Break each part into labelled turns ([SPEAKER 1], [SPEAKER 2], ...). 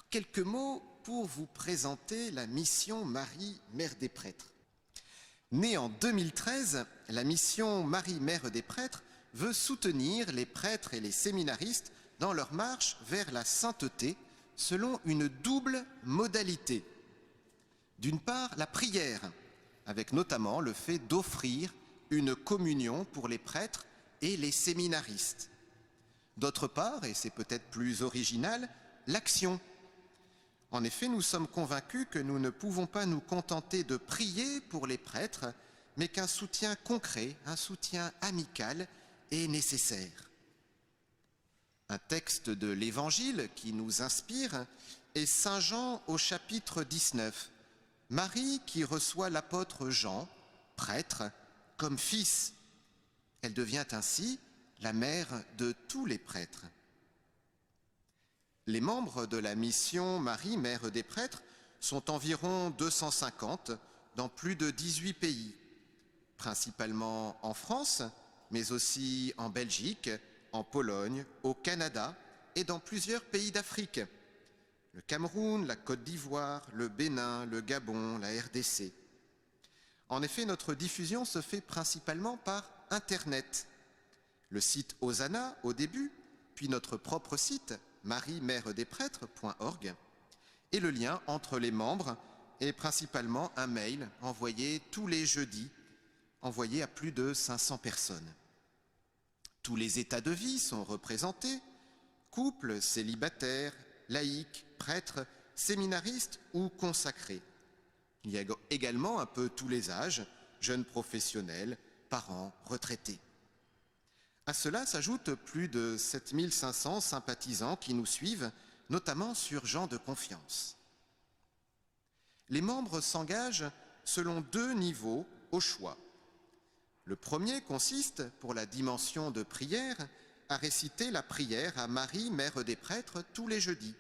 [SPEAKER 1] Quelques mots pour vous présenter la mission Marie, Mère des Prêtres. Née en 2013, la mission Marie, Mère des Prêtres veut soutenir les prêtres et les séminaristes dans leur marche vers la sainteté selon une double modalité. D'une part, la prière, avec notamment le fait d'offrir une communion pour les prêtres et les séminaristes. D'autre part, et c'est peut-être plus original, l'action. En effet, nous sommes convaincus que nous ne pouvons pas nous contenter de prier pour les prêtres, mais qu'un soutien concret, un soutien amical est nécessaire. Un texte de l'Évangile qui nous inspire est Saint Jean au chapitre 19. Marie qui reçoit l'apôtre Jean, prêtre, comme fils. Elle devient ainsi la mère de tous les prêtres. Les membres de la mission Marie, Mère des Prêtres, sont environ 250 dans plus de 18 pays, principalement en France, mais aussi en Belgique, en Pologne, au Canada et dans plusieurs pays d'Afrique. Le Cameroun, la Côte d'Ivoire, le Bénin, le Gabon, la RDC. En effet, notre diffusion se fait principalement par Internet. Le site Hosanna au début, puis notre propre site mariemèredesprêtres.org, et le lien entre les membres est principalement un mail envoyé tous les jeudis, envoyé à plus de 500 personnes. Tous les états de vie sont représentés, couples, célibataires, laïcs, prêtres, séminaristes ou consacrés. Il y a également un peu tous les âges, jeunes professionnels, parents, retraités. À cela s'ajoutent plus de 7500 sympathisants qui nous suivent, notamment sur Gens de confiance. Les membres s'engagent selon 2 niveaux au choix. Le premier consiste, pour la dimension de prière, à réciter la prière à Marie, Mère des Prêtres, tous les jeudis.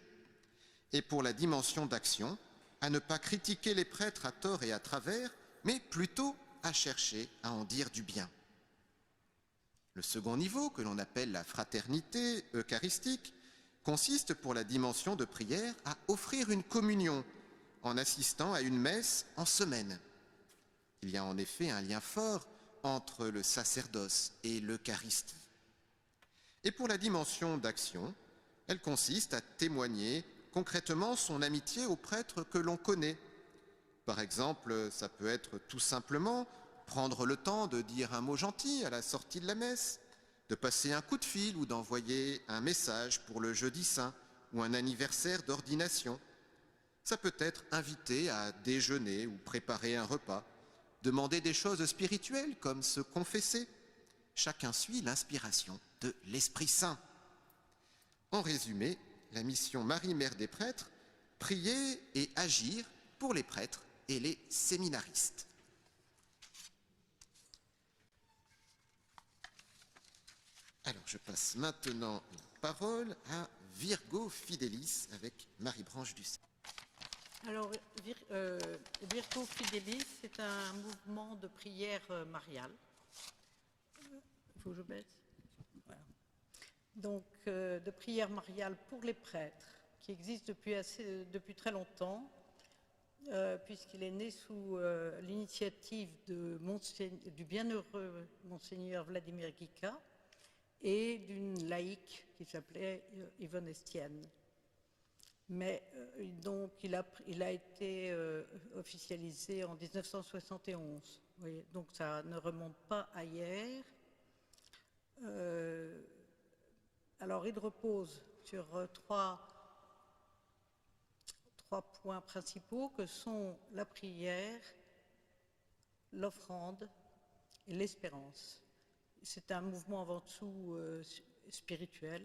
[SPEAKER 1] Et pour la dimension d'action, à ne pas critiquer les prêtres à tort et à travers, mais plutôt à chercher à en dire du bien. Le second niveau, que l'on appelle la fraternité eucharistique, consiste pour la dimension de prière à offrir une communion en assistant à une messe en semaine. Il y a en effet un lien fort entre le sacerdoce et l'Eucharistie. Et pour la dimension d'action, elle consiste à témoigner concrètement son amitié aux prêtres que l'on connaît. Par exemple, ça peut être tout simplement prendre le temps de dire un mot gentil à la sortie de la messe, de passer un coup de fil ou d'envoyer un message pour le jeudi saint ou un anniversaire d'ordination. Ça peut être inviter à déjeuner ou préparer un repas, demander des choses spirituelles comme se confesser. Chacun suit l'inspiration de l'Esprit Saint. En résumé, la mission Marie, Mère des Prêtres, prier et agir pour les prêtres et les séminaristes. Alors, je passe maintenant la parole à Virgo Fidelis avec Marie-Branche Dussel.
[SPEAKER 2] Alors, Virgo Fidelis, c'est un mouvement de prière mariale. Il faut que je baisse. Voilà. Donc, de prière mariale pour les prêtres, qui existe depuis très longtemps, puisqu'il est né sous l'initiative du bienheureux Monseigneur Vladimir Guica, et d'une laïque qui s'appelait Yvonne Estienne. Mais donc il a été officialisé en 1971. Vous voyez, donc ça ne remonte pas à hier. Alors il repose sur trois points principaux que sont la prière, l'offrande et l'espérance. C'est un mouvement avant tout spirituel,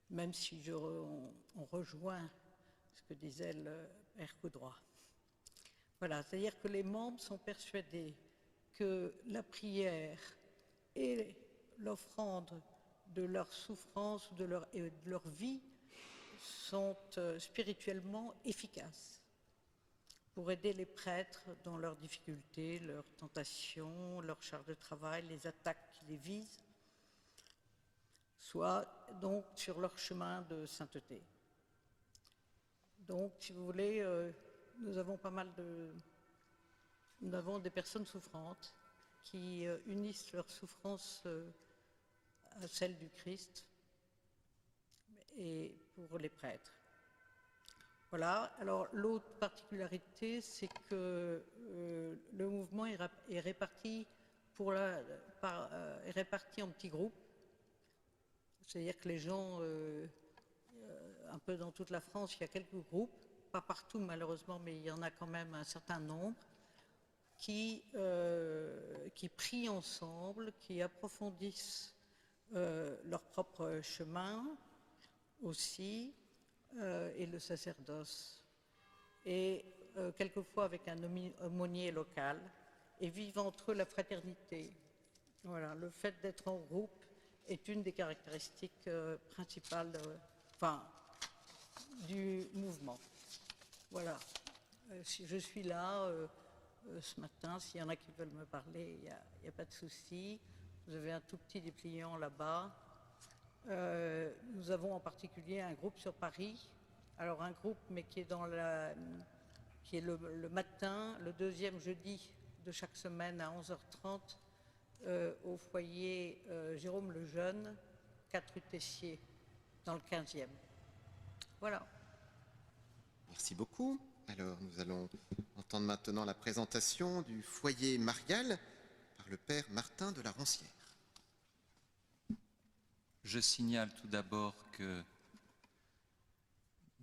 [SPEAKER 2] même si on rejoint ce que disait le Père Coudroy. Voilà, c'est-à-dire que les membres sont persuadés que la prière et l'offrande de leur souffrance et de leur vie sont spirituellement efficaces pour aider les prêtres dans leurs difficultés, leurs tentations, leur charge de travail, les attaques qui les visent, soit donc sur leur chemin de sainteté. Donc, si vous voulez, nous avons nous avons des personnes souffrantes qui unissent leur souffrance à celle du Christ et pour les prêtres. Voilà. Alors, l'autre particularité, c'est que le mouvement est réparti, est réparti en petits groupes. C'est-à-dire que les gens, un peu dans toute la France, il y a quelques groupes, pas partout malheureusement, mais il y en a quand même un certain nombre, qui prient ensemble, qui approfondissent leur propre chemin aussi, et le sacerdoce, et quelquefois avec un aumônier local, et vivent entre eux la fraternité. Voilà, le fait d'être en groupe est une des caractéristiques principales du mouvement. Voilà, si je suis là ce matin, s'il y en a qui veulent me parler, il n'y a pas de souci. Vous avez un tout petit dépliant là-bas. Nous avons en particulier un groupe sur Paris. Alors un groupe, mais qui est le matin, le deuxième jeudi de chaque semaine à 11h30 au foyer Jérôme Lejeune, 4 rue Tessier, dans le 15e. Voilà.
[SPEAKER 1] Merci beaucoup. Alors, nous allons entendre maintenant la présentation du foyer marial par le père Martin de la Roncière.
[SPEAKER 3] Je signale tout d'abord que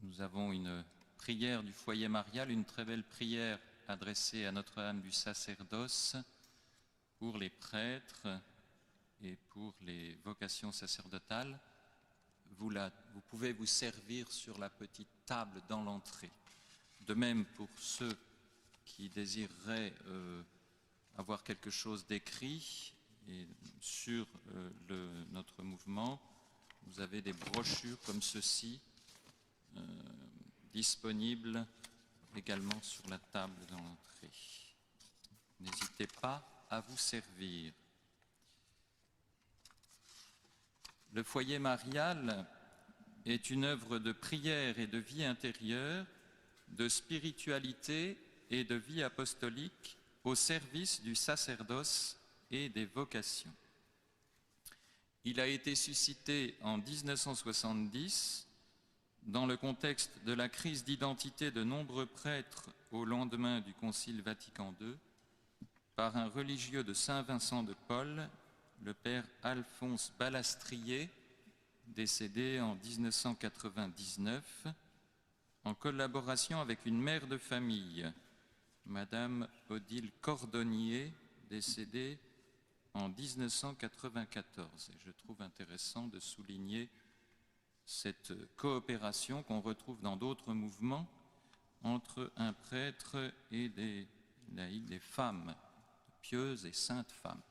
[SPEAKER 3] nous avons une prière du foyer marial, une très belle prière adressée à Notre-Dame du sacerdoce pour les prêtres et pour les vocations sacerdotales. Vous pouvez vous servir sur la petite table dans l'entrée. De même pour ceux qui désireraient avoir quelque chose d'écrit et sur notre mouvement, vous avez des brochures comme ceci disponibles également sur la table dans l'entrée. N'hésitez pas à vous servir. Le foyer marial est une œuvre de prière et de vie intérieure, de spiritualité et de vie apostolique au service du sacerdoce et des vocations. Il a été suscité en 1970 dans le contexte de la crise d'identité de nombreux prêtres au lendemain du Concile Vatican II par un religieux de Saint-Vincent de Paul, le père Alphonse Balastrier, décédé en 1999, en collaboration avec une mère de famille, Madame Odile Cordonnier, décédée en 1994. Et je trouve intéressant de souligner cette coopération qu'on retrouve dans d'autres mouvements entre un prêtre et des laïcs, des femmes, de pieuses et saintes femmes.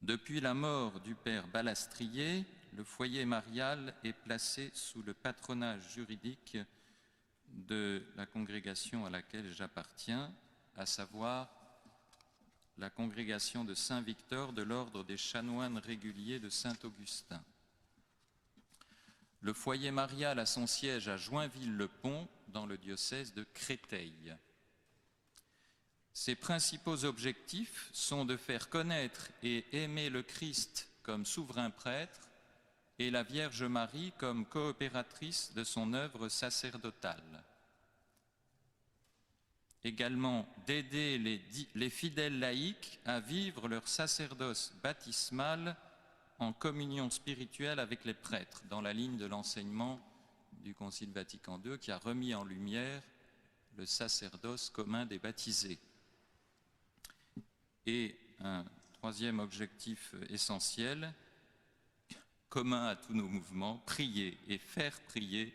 [SPEAKER 3] Depuis la mort du père Balastrier, le foyer marial est placé sous le patronage juridique de la congrégation à laquelle j'appartiens, à savoir la congrégation de Saint-Victor de l'ordre des chanoines réguliers de Saint-Augustin. Le foyer marial a son siège à Joinville-le-Pont, dans le diocèse de Créteil. Ses principaux objectifs sont de faire connaître et aimer le Christ comme souverain prêtre et la Vierge Marie comme coopératrice de son œuvre sacerdotale. Également d'aider les fidèles laïcs à vivre leur sacerdoce baptismal en communion spirituelle avec les prêtres, dans la ligne de l'enseignement du Concile Vatican II qui a remis en lumière le sacerdoce commun des baptisés. Et un troisième objectif essentiel, commun à tous nos mouvements, prier et faire prier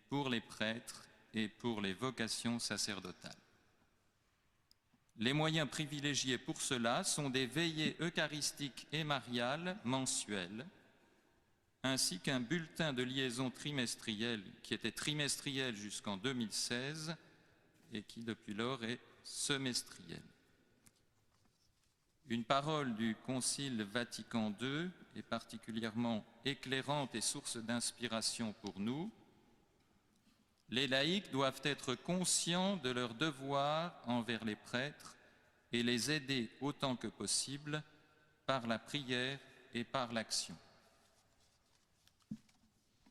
[SPEAKER 3] pour les prêtres et pour les vocations sacerdotales. Les moyens privilégiés pour cela sont des veillées eucharistiques et mariales mensuelles, ainsi qu'un bulletin de liaison trimestriel qui était trimestriel jusqu'en 2016 et qui depuis lors est semestriel. Une parole du Concile Vatican II est particulièrement éclairante et source d'inspiration pour nous. les laïcs doivent être conscients de leurs devoirs envers les prêtres et les aider autant que possible par la prière et par l'action.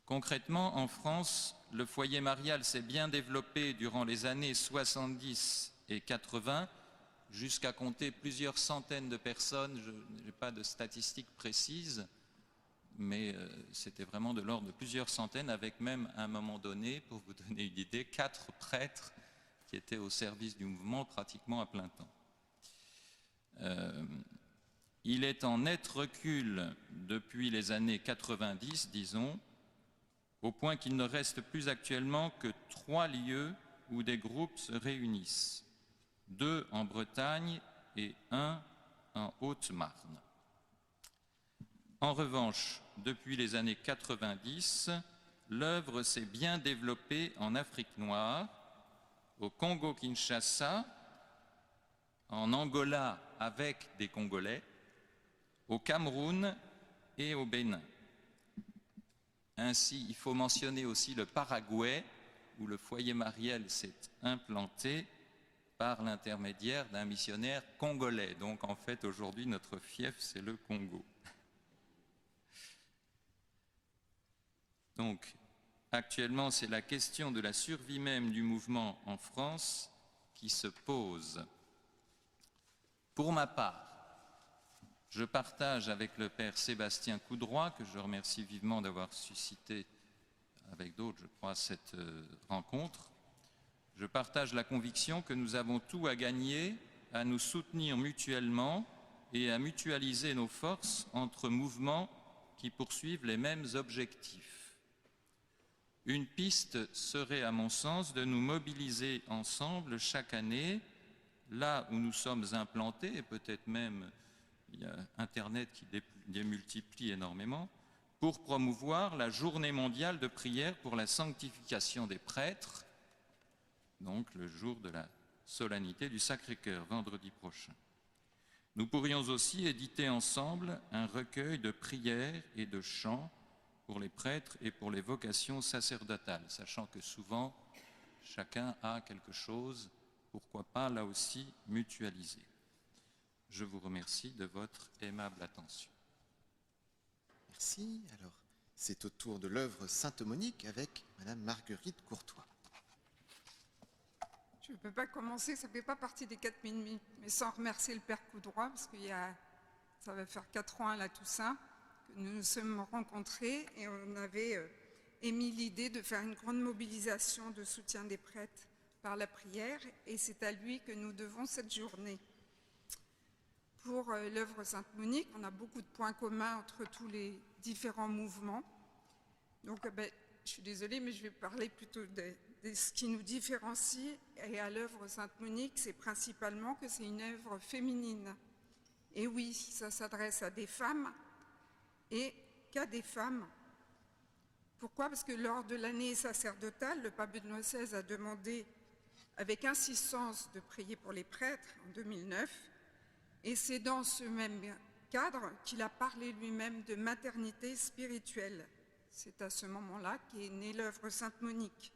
[SPEAKER 3] Concrètement, en France, le foyer marial s'est bien développé durant les années 70 et 80, jusqu'à compter plusieurs centaines de personnes. Je n'ai pas de statistiques précises, mais c'était vraiment de l'ordre de plusieurs centaines, avec même à un moment donné, pour vous donner une idée, 4 prêtres qui étaient au service du mouvement pratiquement à plein temps. Il est en net recul depuis les années 90, disons, au point qu'il ne reste plus actuellement que 3 lieux où des groupes se réunissent, 2 en Bretagne et 1 en Haute-Marne. En revanche, depuis les années 90, l'œuvre s'est bien développée en Afrique noire, au Congo-Kinshasa, en Angola avec des Congolais, au Cameroun et au Bénin. Ainsi, il faut mentionner aussi le Paraguay, où le foyer marial s'est implanté par l'intermédiaire d'un missionnaire congolais. Donc en fait, aujourd'hui, notre fief, c'est le Congo. Donc, actuellement, c'est la question de la survie même du mouvement en France qui se pose. Pour ma part, je partage avec le père Sébastien Coudroy, que je remercie vivement d'avoir suscité avec d'autres, je crois, cette rencontre. Je partage la conviction que nous avons tout à gagner à nous soutenir mutuellement et à mutualiser nos forces entre mouvements qui poursuivent les mêmes objectifs. Une piste serait, à mon sens, de nous mobiliser ensemble chaque année, là où nous sommes implantés, et peut-être même il y a Internet qui les multiplie énormément, pour promouvoir la journée mondiale de prière pour la sanctification des prêtres, donc le jour de la solennité du Sacré-Cœur, vendredi prochain. Nous pourrions aussi éditer ensemble un recueil de prières et de chants pour les prêtres et pour les vocations sacerdotales, sachant que souvent, chacun a quelque chose, pourquoi pas là aussi mutualiser. Je vous remercie de votre aimable attention.
[SPEAKER 1] Merci. Alors, c'est au tour de l'œuvre Sainte-Monique avec Madame Marguerite Courtois.
[SPEAKER 4] Je ne peux pas commencer, ça ne fait pas partie des 4 minutes, mais sans remercier le Père Coudroy, parce ça va faire 4 ans à la Toussaint que nous nous sommes rencontrés et on avait émis l'idée de faire une grande mobilisation de soutien des prêtres par la prière, et c'est à lui que nous devons cette journée. Pour l'œuvre Sainte-Monique, on a beaucoup de points communs entre tous les différents mouvements. Donc, je suis désolée, mais je vais parler plutôt de ce qui nous différencie. Et à l'œuvre Sainte-Monique, c'est principalement que c'est une œuvre féminine. Et oui, ça s'adresse à des femmes et qu'à des femmes. Pourquoi? Parce que lors de l'année sacerdotale, le pape Benoît XVI a demandé avec insistance de prier pour les prêtres en 2009. Et c'est dans ce même cadre qu'il a parlé lui-même de maternité spirituelle. C'est à ce moment-là qu'est née l'œuvre Sainte-Monique.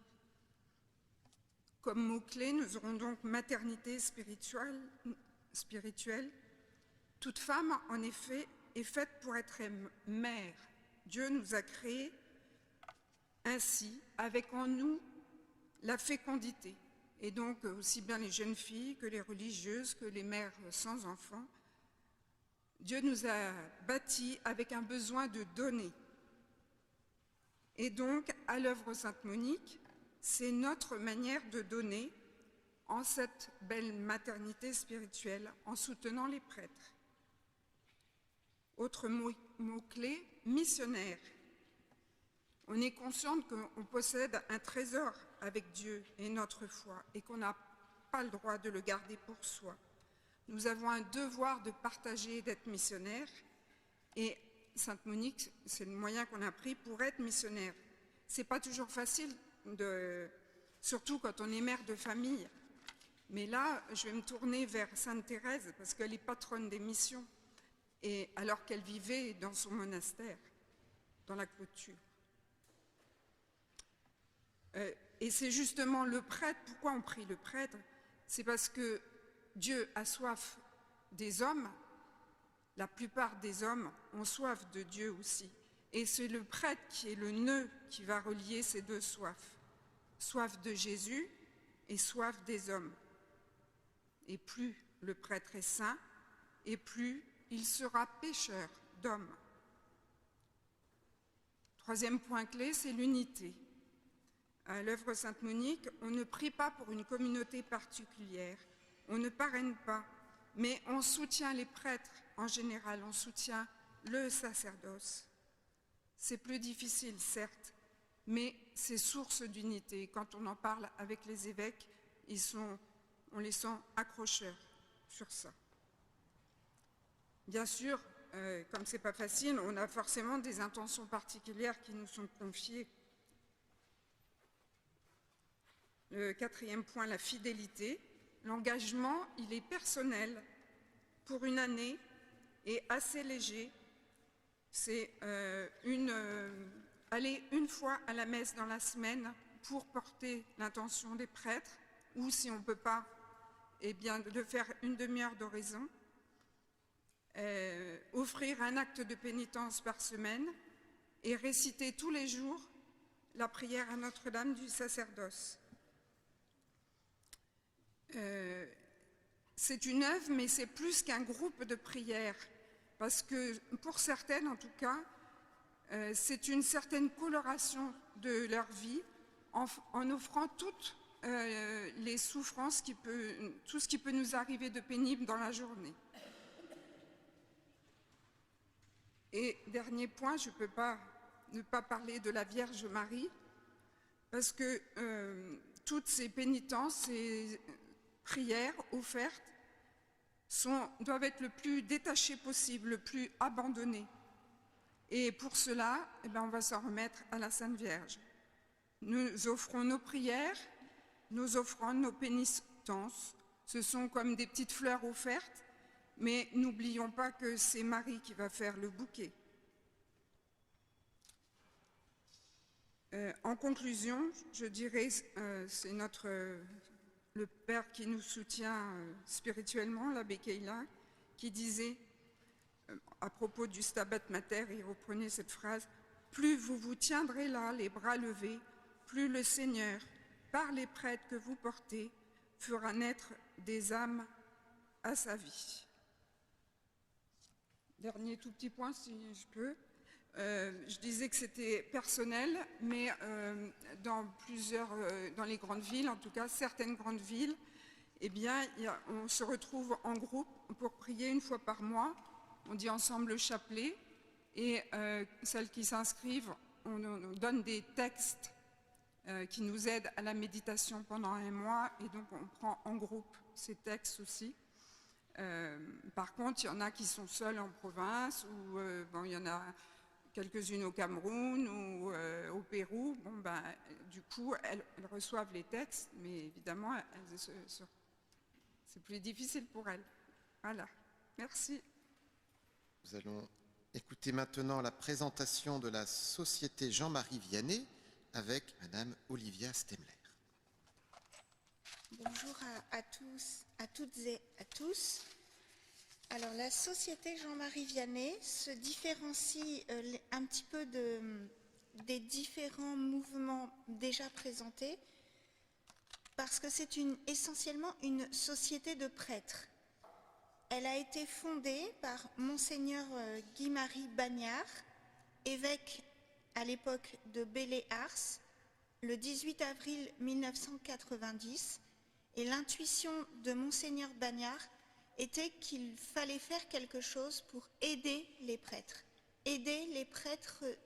[SPEAKER 4] Comme mot-clé, nous aurons donc maternité spirituelle. Toute femme, en effet, est faite pour être mère. Dieu nous a créés ainsi, avec en nous la fécondité. Et donc, aussi bien les jeunes filles que les religieuses, que les mères sans enfants, Dieu nous a bâtis avec un besoin de donner. Et donc, à l'œuvre Sainte-Monique, c'est notre manière de donner en cette belle maternité spirituelle, en soutenant les prêtres. Autre mot-clé, missionnaire. On est conscient qu'on possède un trésor avec Dieu et notre foi et qu'on n'a pas le droit de le garder pour soi. Nous avons un devoir de partager et d'être missionnaires et Sainte-Monique, c'est le moyen qu'on a pris pour être missionnaire. C'est pas toujours facile, surtout quand on est mère de famille. Mais là, je vais me tourner vers Sainte Thérèse parce qu'elle est patronne des missions et alors qu'elle vivait dans son monastère, dans la clôture. Et c'est justement le prêtre. Pourquoi on prie le prêtre? C'est parce que Dieu a soif des hommes. La plupart des hommes ont soif de Dieu aussi. Et c'est le prêtre qui est le nœud qui va relier ces deux soifs. Soif de Jésus et soif des hommes. Et plus le prêtre est saint, et plus il sera pécheur d'hommes. Troisième point clé, c'est l'unité. À l'œuvre Sainte-Monique, on ne prie pas pour une communauté particulière, on ne parraine pas, mais on soutient les prêtres en général, on soutient le sacerdoce. C'est plus difficile, certes, mais c'est source d'unité. Quand on en parle avec les évêques, on les sent accrocheurs sur ça. Bien sûr, comme c'est pas facile, on a forcément des intentions particulières qui nous sont confiées. Le quatrième point, la fidélité. L'engagement, il est personnel pour une année et assez léger. C'est aller une fois à la messe dans la semaine pour porter l'intention des prêtres, ou si on ne peut pas, eh bien, de faire une demi-heure d'oraison. Offrir un acte de pénitence par semaine et réciter tous les jours la prière à Notre-Dame du sacerdoce. C'est une œuvre, mais c'est plus qu'un groupe de prière, parce que pour certaines, en tout cas, c'est une certaine coloration de leur vie en offrant toutes les souffrances, tout ce qui peut nous arriver de pénible dans la journée. Et dernier point, je ne peux pas ne pas parler de la Vierge Marie, parce que toutes ces pénitences, ces prières offertes, doivent être le plus détachées possible, le plus abandonnées. Et pour cela, eh bien, on va s'en remettre à la Sainte Vierge. Nous offrons nos prières, nos offrandes, nos pénitences. Ce sont comme des petites fleurs offertes, mais n'oublions pas que c'est Marie qui va faire le bouquet. En conclusion, je dirais, c'est le Père qui nous soutient spirituellement, l'abbé Keila, qui disait, à propos du Stabat Mater, il reprenait cette phrase, « Plus vous vous tiendrez là, les bras levés, plus le Seigneur, par les prêtres que vous portez, fera naître des âmes à sa vie. » Dernier tout petit point, si je peux. Je disais que c'était personnel, mais dans les grandes villes, en tout cas certaines grandes villes, eh bien, on se retrouve en groupe pour prier une fois par mois. On dit ensemble le chapelet, et celles qui s'inscrivent, on donne des textes qui nous aident à la méditation pendant un mois, et donc on prend en groupe ces textes aussi. Par contre, il y en a qui sont seuls en province, ou il y en a quelques-unes au Cameroun ou au Pérou. Bon, du coup, elles reçoivent les textes, mais évidemment, c'est plus difficile pour elles. Voilà, merci.
[SPEAKER 1] Nous allons écouter maintenant la présentation de la Société Jean-Marie Vianney avec Madame Olivia Stemler.
[SPEAKER 5] Bonjour à tous, à toutes et à tous. Alors, la Société Jean-Marie Vianney se différencie un petit peu des différents mouvements déjà présentés parce que c'est essentiellement une société de prêtres. Elle a été fondée par Monseigneur Guy-Marie Bagnard, évêque à l'époque de Belley-Ars, le 18 avril 1990, et l'intuition de Monseigneur Bagnard était qu'il fallait faire quelque chose pour aider les prêtres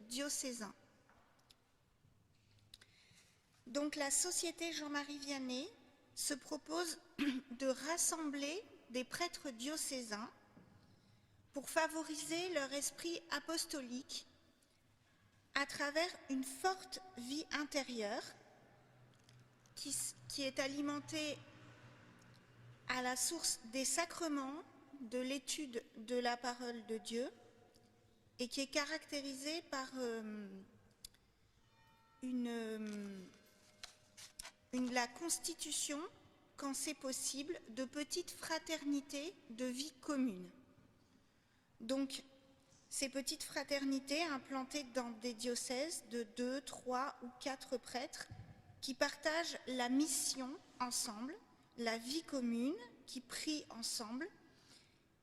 [SPEAKER 5] diocésains. Donc la Société Jean-Marie Vianney se propose de rassembler des prêtres diocésains pour favoriser leur esprit apostolique à travers une forte vie intérieure qui est alimentée à la source des sacrements, de l'étude de la parole de Dieu, et qui est caractérisée par une la constitution, quand c'est possible, de petites fraternités de vie commune. Donc, ces petites fraternités implantées dans des diocèses de 2, 3 ou 4 prêtres qui partagent la mission ensemble, la vie commune, qui prient ensemble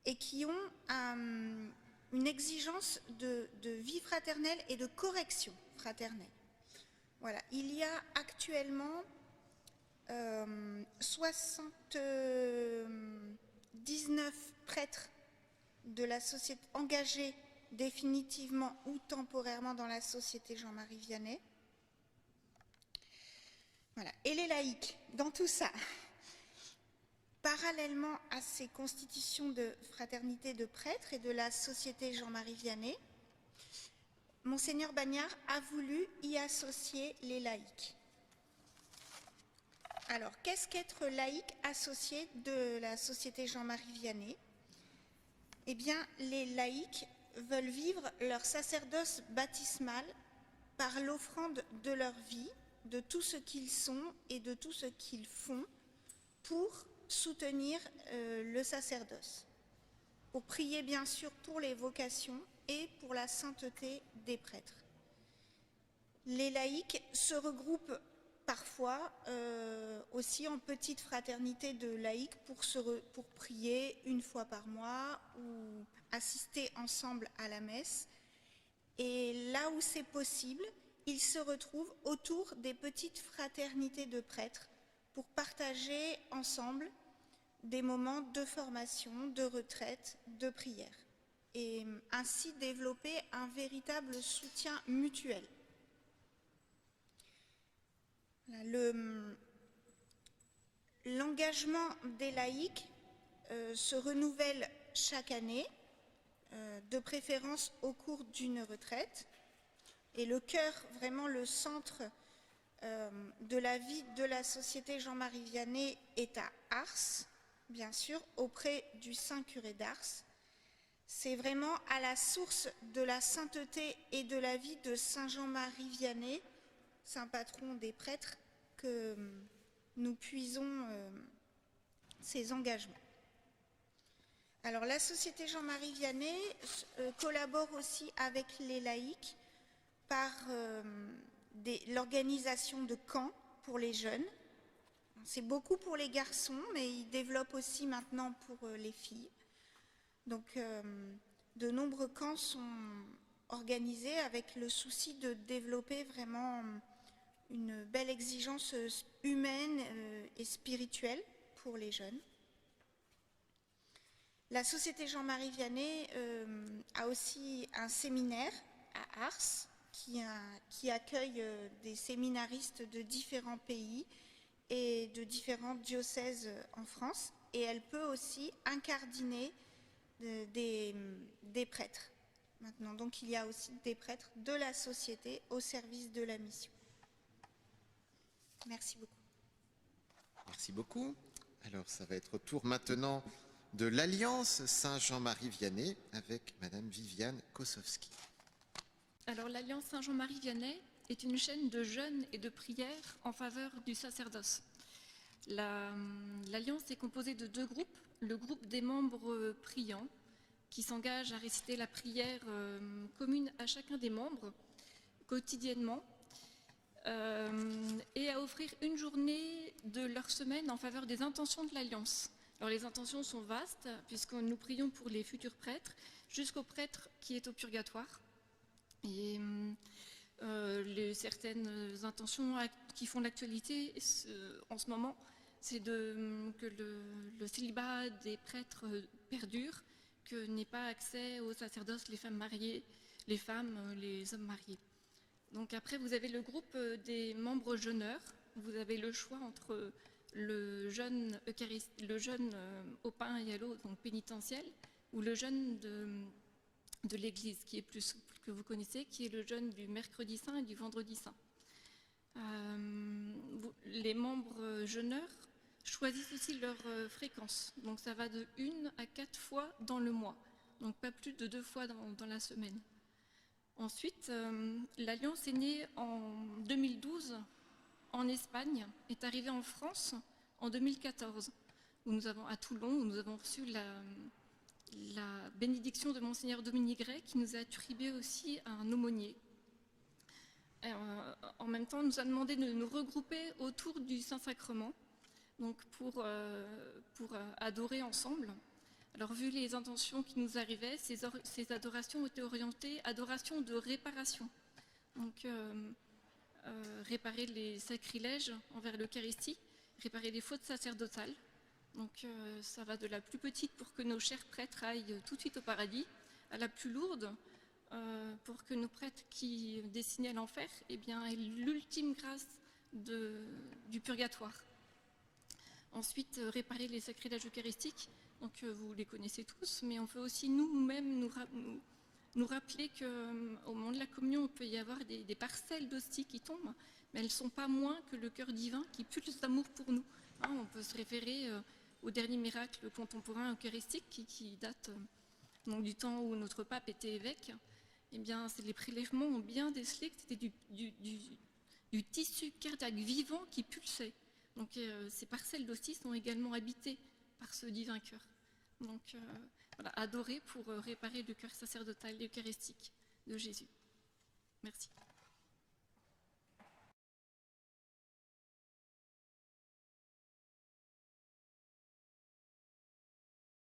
[SPEAKER 5] et qui ont une exigence de vie fraternelle et de correction fraternelle. Voilà, il y a actuellement 79 prêtres de la société engagés définitivement ou temporairement dans la société Jean-Marie Vianney. Voilà. Et les laïcs, dans tout ça, parallèlement à ces constitutions de fraternité de prêtres et de la société Jean-Marie Vianney, Monseigneur Bagnard a voulu y associer les laïcs. Alors, qu'est-ce qu'être laïque associé de la société Jean-Marie Vianney? Eh bien, les laïcs veulent vivre leur sacerdoce baptismal par l'offrande de leur vie, de tout ce qu'ils sont et de tout ce qu'ils font pour soutenir le sacerdoce, pour prier bien sûr pour les vocations et pour la sainteté des prêtres. Les laïcs se regroupent parfois aussi en petites fraternités de laïcs pour prier une fois par mois ou assister ensemble à la messe. Et là où c'est possible, ils se retrouvent autour des petites fraternités de prêtres pour partager ensemble des moments de formation, de retraite, de prière, et ainsi développer un véritable soutien mutuel. L'engagement des laïcs se renouvelle chaque année, de préférence au cours d'une retraite. Et le cœur, vraiment le centre de la vie de la société Jean-Marie Vianney est à Ars, bien sûr, auprès du Saint-Curé d'Ars. C'est vraiment à la source de la sainteté et de la vie de Saint Jean-Marie Vianney, saint patron des prêtres, que nous puisons ces engagements. Alors, la société Jean-Marie Vianney collabore aussi avec les laïcs par l'organisation de camps pour les jeunes. C'est beaucoup pour les garçons, mais ils développent aussi maintenant pour les filles. Donc, de nombreux camps sont organisés avec le souci de développer vraiment une belle exigence humaine et spirituelle pour les jeunes. La société Jean-Marie Vianney a aussi un séminaire à Ars qui accueille des séminaristes de différents pays et de différents diocèses en France, et elle peut aussi incardiner des prêtres. Maintenant, donc il y a aussi des prêtres de la société au service de la mission. Merci beaucoup.
[SPEAKER 1] Merci beaucoup. Alors, ça va être au tour maintenant de l'Alliance Saint-Jean-Marie Vianney avec Madame Viviane Kosowski.
[SPEAKER 6] Alors, l'Alliance Saint-Jean-Marie Vianney est une chaîne de jeûne et de prière en faveur du sacerdoce. L'Alliance est composée de 2 groupes. Le groupe des membres priants qui s'engagent à réciter la prière commune à chacun des membres quotidiennement et à offrir une journée de leur semaine en faveur des intentions de l'Alliance. Alors les intentions sont vastes puisque nous prions pour les futurs prêtres jusqu'au prêtre qui est au purgatoire. Et certaines intentions qui font l'actualité en ce moment, c'est que le célibat des prêtres perdure, que n'aient pas accès au sacerdoce les femmes mariées, les femmes, les hommes mariés. Donc après, vous avez le groupe des membres jeûneurs. Vous avez le choix entre le jeûne au pain et à l'eau, donc pénitentiel, ou le jeûne de l'Église, qui est plus souple, que vous connaissez, qui est le jeûne du mercredi saint et du vendredi saint. Les membres jeûneurs choisissent aussi leur fréquence. Donc ça va de 1 à 4 fois dans le mois, donc pas plus de 2 fois dans la semaine. Ensuite, l'Alliance est née en 2012 en Espagne est arrivé en France en 2014, à Toulon, où nous avons reçu la bénédiction de Monseigneur Dominique Gray, qui nous a attribué aussi un aumônier. En même temps, il nous a demandé de nous regrouper autour du Saint-Sacrement, donc pour adorer ensemble. Alors, vu les intentions qui nous arrivaient, ces adorations étaient orientées adoration de réparation. Donc, réparer les sacrilèges envers l'Eucharistie, réparer les fautes sacerdotales. Donc, ça va de la plus petite pour que nos chers prêtres aillent tout de suite au paradis, à la plus lourde, pour que nos prêtres qui destinaient à l'enfer, eh bien, aient l'ultime grâce du purgatoire. Ensuite, réparer les sacrilèges eucharistiques. Donc, vous les connaissez tous, mais on peut aussi nous-mêmes nous rappeler qu'au moment de la communion, il peut y avoir des parcelles d'hostie qui tombent, mais elles ne sont pas moins que le cœur divin qui pulse d'amour pour nous. Hein, on peut se référer au dernier miracle contemporain eucharistique qui date donc, du temps où notre pape était évêque. Eh bien, les prélèvements ont bien décelé que c'était du tissu cardiaque vivant qui pulsait. Donc, ces parcelles d'hostie sont également habitées par ce divin cœur. Donc, voilà, adorer pour réparer le cœur sacerdotal eucharistique de Jésus. Merci.